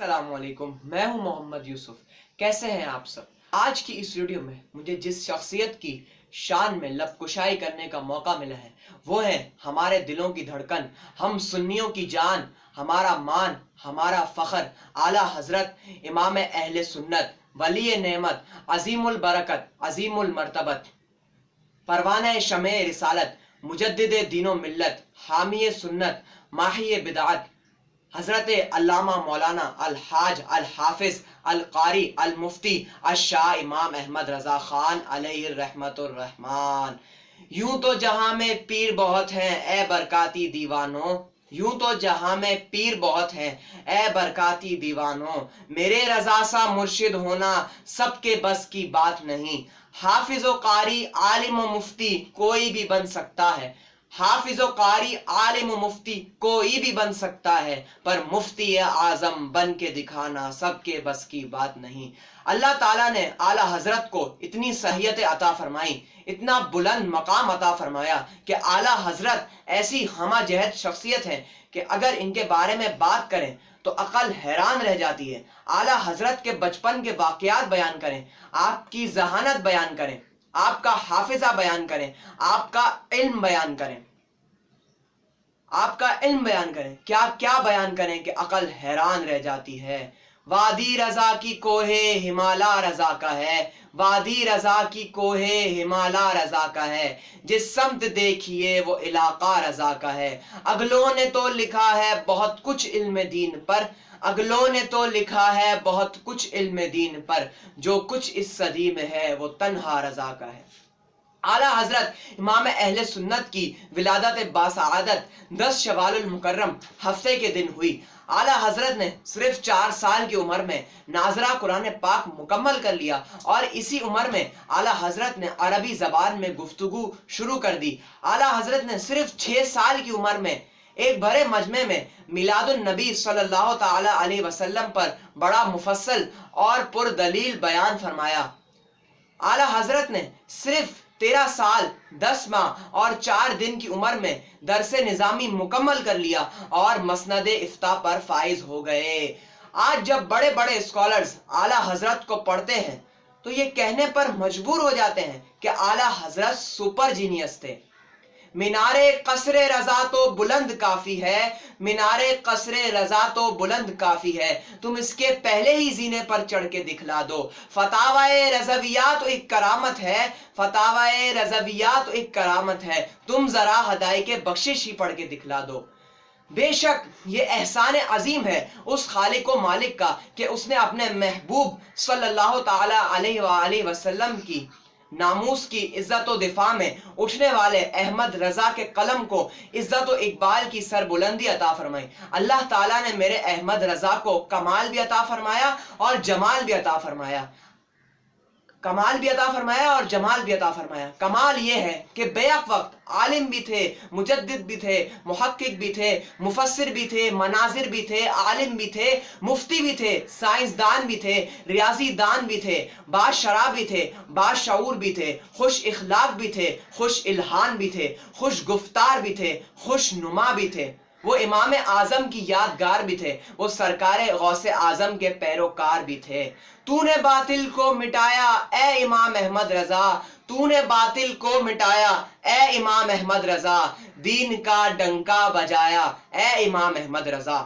السلام علیکم، میں ہوں محمد یوسف۔ کیسے ہیں آپ سب؟ آج کی اس ویڈیو میں مجھے جس شخصیت کی شان میں لب کشائی کرنے کا موقع ملا ہے وہ ہے ہمارے دلوں کی دھڑکن، ہم سنیوں کی جان، ہمارا مان، ہمارا فخر، اعلیٰ حضرت امام اہل سنت، ولی نعمت، عظیم البرکت، عظیم المرتبت، پروانہ شمع رسالت، مجدد دین و ملت، حامی سنت، ماحی بدعت، حضرت علامہ مولانا الحاج الحافظ القاری المفتی الشاہ امام احمد رضا خان علیہ الرحمت الرحمان۔ یوں تو جہاں میں پیر بہت ہیں اے برکاتی دیوانوں، یوں تو جہاں میں پیر بہت ہیں اے برکاتی دیوانوں، میرے رضا سا مرشد ہونا سب کے بس کی بات نہیں۔ حافظ و قاری عالم و مفتی کوئی بھی بن سکتا ہے، حافظ و قاری عالم و مفتی کوئی بھی بن سکتا ہے، پر مفتی اعظم بن کے دکھانا سب کے بس کی بات نہیں۔ اللہ تعالیٰ نے اعلیٰ حضرت کو اتنی صحیحت عطا فرمائی، اتنا بلند مقام عطا فرمایا کہ اعلیٰ حضرت ایسی ہمہ جہت شخصیت ہے کہ اگر ان کے بارے میں بات کریں تو عقل حیران رہ جاتی ہے۔ اعلیٰ حضرت کے بچپن کے واقعات بیان کریں، آپ کی ذہانت بیان کریں، آپ کا حافظہ بیان کریں، آپ کا علم بیان کریں، آپ کا علم بیان کریں، کیا کیا بیان کریں کہ عقل حیران رہ جاتی ہے۔ وادی رضا کی کوہ ہمالا رضا کا ہے، وادی رضا کی کوہ ہمالا رضا کا ہے، جس سمت دیکھیے وہ علاقہ رضا کا ہے۔ اگلوں نے تو لکھا ہے بہت کچھ علم دین پر، اگلوں نے تو لکھا ہے بہت کچھ علم دین پر، جو کچھ اس صدی میں ہے وہ تنہا رضا کا ہے۔ اعلیٰ حضرت امام اہل سنت کی ولادت باسعادت 10 شوال المکرم ہفتے کے دن ہوئی۔ اعلیٰ حضرت نے صرف 4 سال کی عمر میں ناظرہ قرآن پاک مکمل کر لیا اور اسی عمر میں اعلیٰ حضرت نے عربی زبان میں گفتگو شروع کر دی۔ اعلیٰ حضرت نے صرف 6 سال کی عمر میں ایک بڑے مجمع میں میلاد النبی صلی اللہ تعالی علیہ وسلم پر بڑا مفصل اور پردلیل بیان فرمایا۔ اعلیٰ حضرت نے صرف 13 سال 10 ماہ اور 4 دن کی عمر میں درس نظامی مکمل کر لیا اور مسند افتاء پر فائز ہو گئے۔ آج جب بڑے بڑے اسکالرز اعلیٰ حضرت کو پڑھتے ہیں تو یہ کہنے پر مجبور ہو جاتے ہیں کہ اعلیٰ حضرت سپر جینیس تھے۔ مینار قصر رضا تو بلند کافی ہے، مینار قصر رضا تو بلند کافی ہے، تم اس کے پہلے ہی زینے پر چڑھ کے دکھلا دو۔ فتاوی رضویہ تو ایک کرامت ہے، فتاوی رضویہ تو ایک کرامت ہے، تم ذرا ہدایق بخشش ہی پڑھ کے دکھلا دو۔ بے شک یہ احسان عظیم ہے اس خالق و مالک کا کہ اس نے اپنے محبوب صلی اللہ تعالی علیہ وآلہ وسلم کی ناموس کی عزت و دفاع میں اٹھنے والے احمد رضا کے قلم کو عزت و اقبال کی سربلندی عطا فرمائی۔ اللہ تعالیٰ نے میرے احمد رضا کو کمال بھی عطا فرمایا اور جمال بھی عطا فرمایا، کمال بھی عطا فرمایا اور جمال بھی عطا فرمایا۔ کمال یہ ہے کہ بیک وقت عالم بھی تھے، مجدد بھی تھے، محقق بھی تھے، مفسر بھی تھے، مناظر بھی تھے، عالم بھی تھے، مفتی بھی تھے، سائنسدان بھی تھے، ریاضی دان بھی تھے، باشرح بھی تھے، باشعور بھی تھے، خوش اخلاق بھی تھے، خوش الحان بھی تھے، خوش گفتار بھی تھے، خوش نما بھی تھے، وہ امام اعظم کی یادگار بھی تھے، وہ سرکار غوث اعظم کے پیروکار بھی تھے۔ تو نے باطل کو مٹایا اے امام احمد رضا، تو نے باطل کو مٹایا اے امام احمد رضا، دین کا ڈنکا بجایا اے امام احمد رضا۔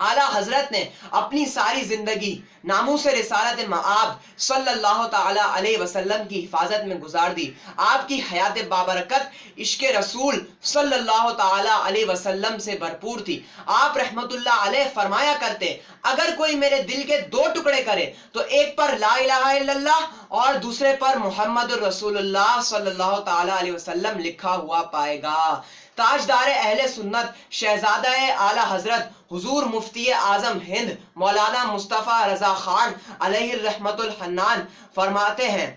اعلیٰ حضرت نے اپنی ساری زندگی ناموس رسالت مآب صلی اللہ تعالی علیہ وسلم کی حفاظت میں گزار دی۔ آپ کی حیات بابرکت عشق رسول صلی اللہ تعالی علیہ وسلم سے بھرپور تھی۔ آپ رحمت اللہ علیہ فرمایا کرتے، اگر کوئی میرے دل کے 2 ٹکڑے کرے تو ایک پر لا الہ الا اللہ اور دوسرے پر محمد الرسول اللہ صلی اللہ تعالی علیہ وسلم لکھا ہوا پائے گا۔ تاجدار اہل سنت شہزادہ اعلیٰ حضرت حضور مفتی اعظم ہند مولانا مصطفیٰ رضا خان علیہ الرحمت الحنان فرماتے ہیں،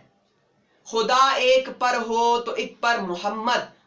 خدا ایک پر ہو تو ایک پر محمد،